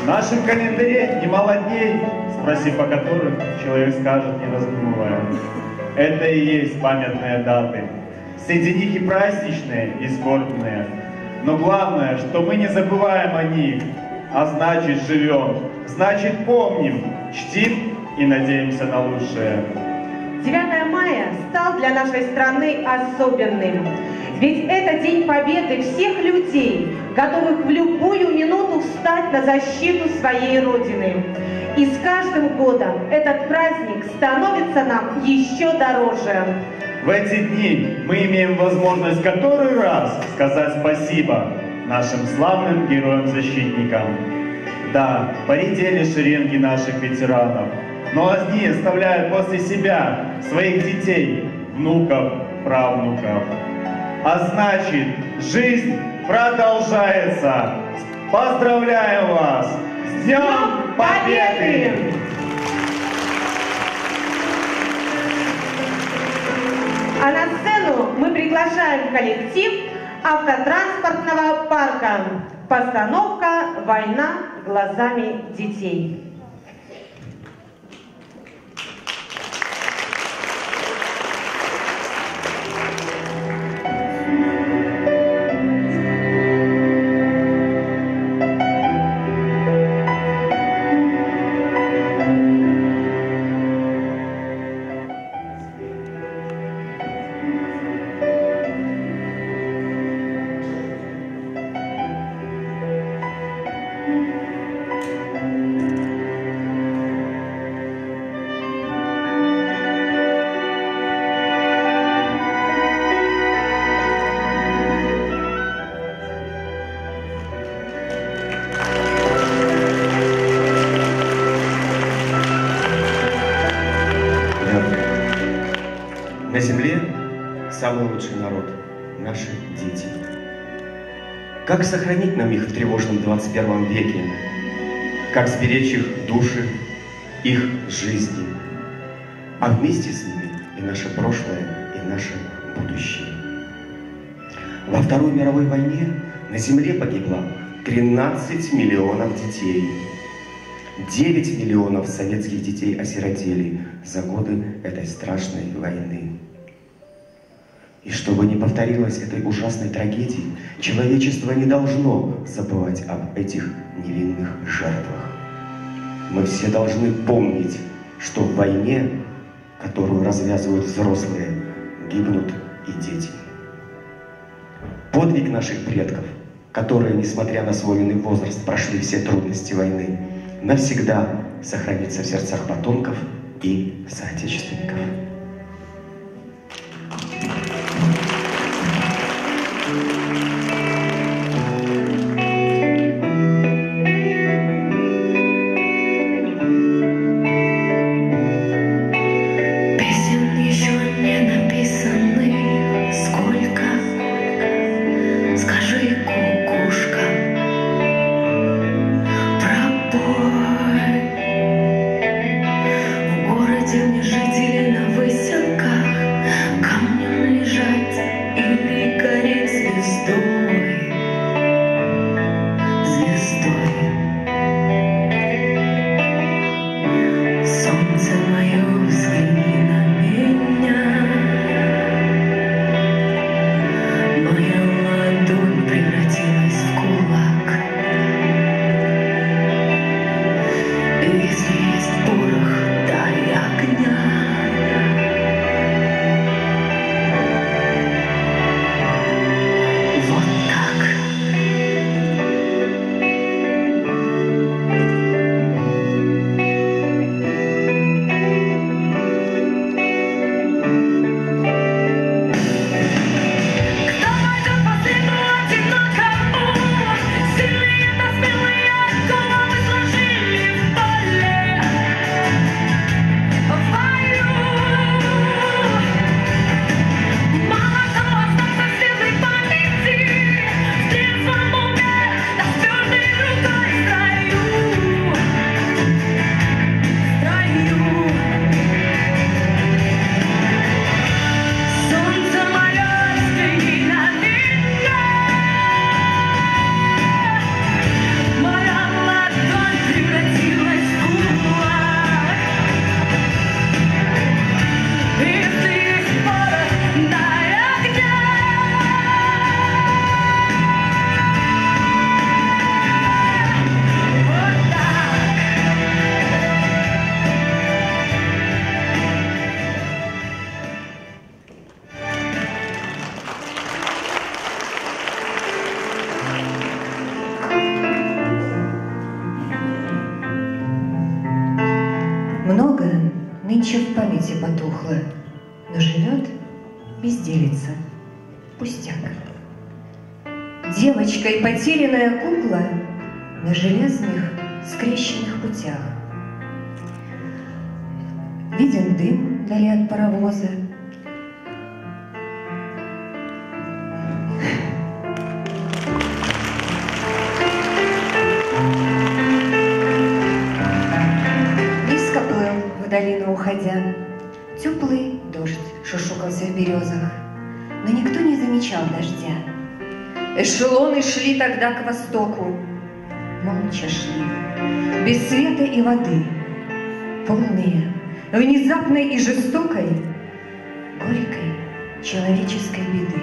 В нашем календаре немало дней, спросив о которых, человек скажет, не раздумывая. Это и есть памятные даты. Среди них и праздничные, и скорбные. Но главное, что мы не забываем о них, а значит живем, значит помним, чтим и надеемся на лучшее. 9 мая стал для нашей страны особенным. Ведь это день победы всех людей, готовых в любую минуту встать на защиту своей Родины. И с каждым годом этот праздник становится нам еще дороже. В эти дни мы имеем возможность который раз сказать спасибо нашим славным героям-защитникам. Да, поредели шеренги наших ветеранов, но они оставляют после себя своих детей, внуков, правнуков. А значит, жизнь продолжается. Поздравляю вас с Днем Победы! А на сцену мы приглашаем коллектив автотранспортного парка. Постановка «Война глазами детей». На земле самый лучший народ – наши дети. Как сохранить нам их в тревожном 21 веке? Как сберечь их души, их жизни? А вместе с ними и наше прошлое, и наше будущее. Во Второй мировой войне на земле погибло 13 миллионов детей. 9 миллионов советских детей осиротели за годы этой страшной войны. И чтобы не повторилось этой ужасной трагедии, человечество не должно забывать об этих невинных жертвах. Мы все должны помнить, что в войне, которую развязывают взрослые, гибнут и дети. Подвиг наших предков, которые, несмотря на свой юный возраст, прошли все трудности войны, навсегда сохранится в сердцах потомков и соотечественников. Жители на выселках камнем нынче в памяти потухла, но живет безделица, пустяк. Девочкой потерянная кукла на железных скрещенных путях. Виден дым вдали от паровоза. Низко плыл в долину уходя. Теплый дождь шушукался в березах, но никто не замечал дождя. Эшелоны шли тогда к востоку, молча шли, без света и воды, полные внезапной и жестокой, горькой человеческой беды.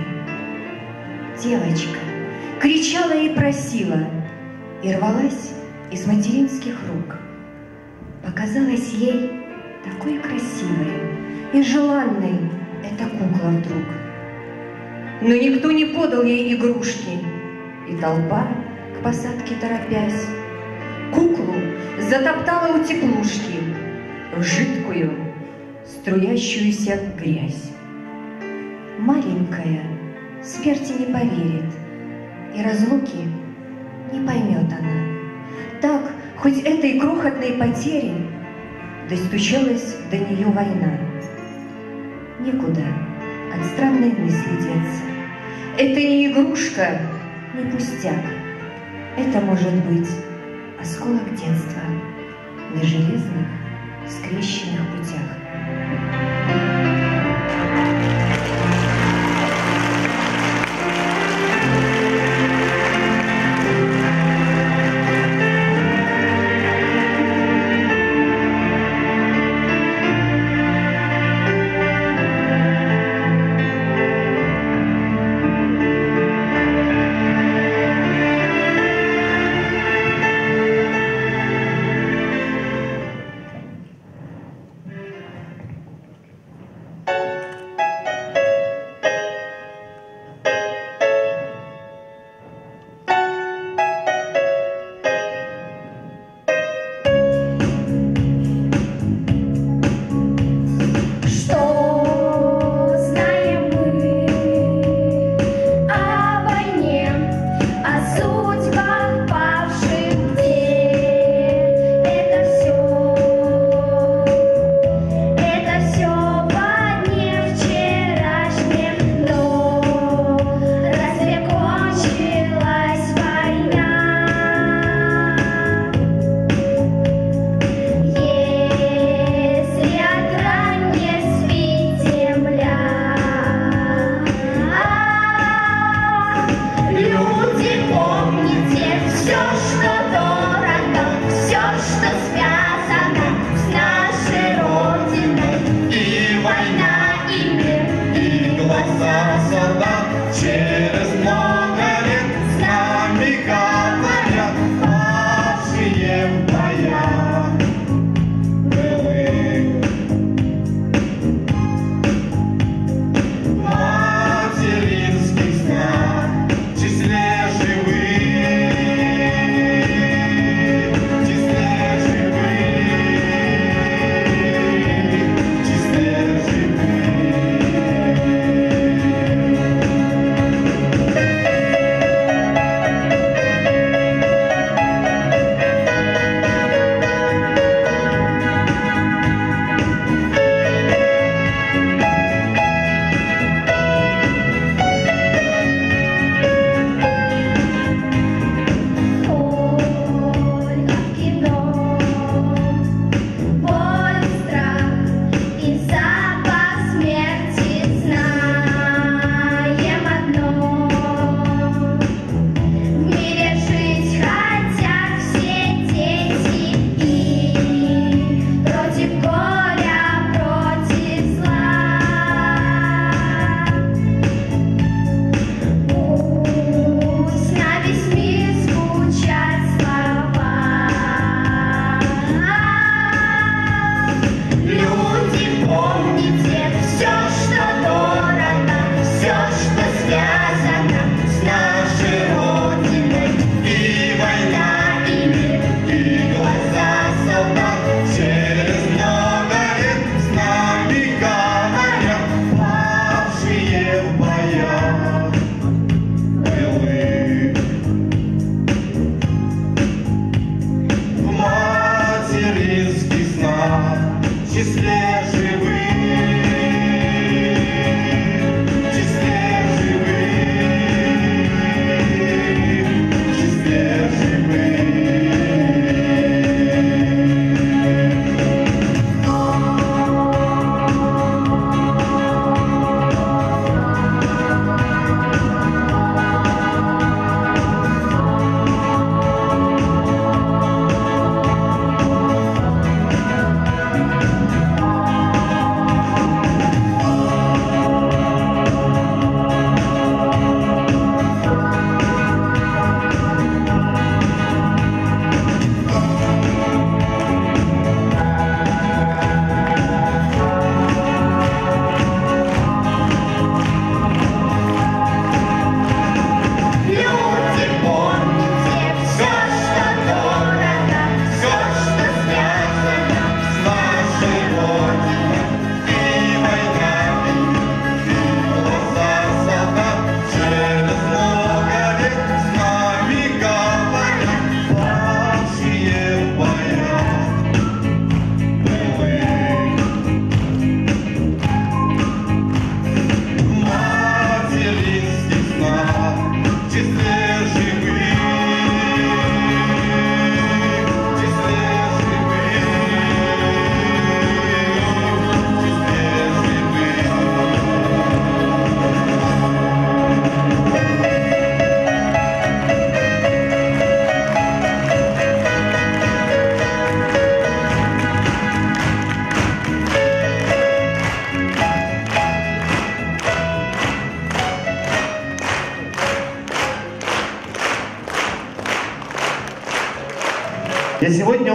Девочка кричала и просила, и рвалась из материнских рук. Показалась ей такой красивой и желанной эта кукла вдруг. Но никто не подал ей игрушки, и толпа, к посадке торопясь, куклу затоптала у теплушки в жидкую, струящуюся грязь. Маленькая смерти не поверит, и разлуки не поймет она. Так, хоть этой крохотной потери достучалась до нее война. Некуда от странной мысли деться. Это не игрушка, не пустяк. Это может быть осколок детства на железных скрещенных путях. Я сегодня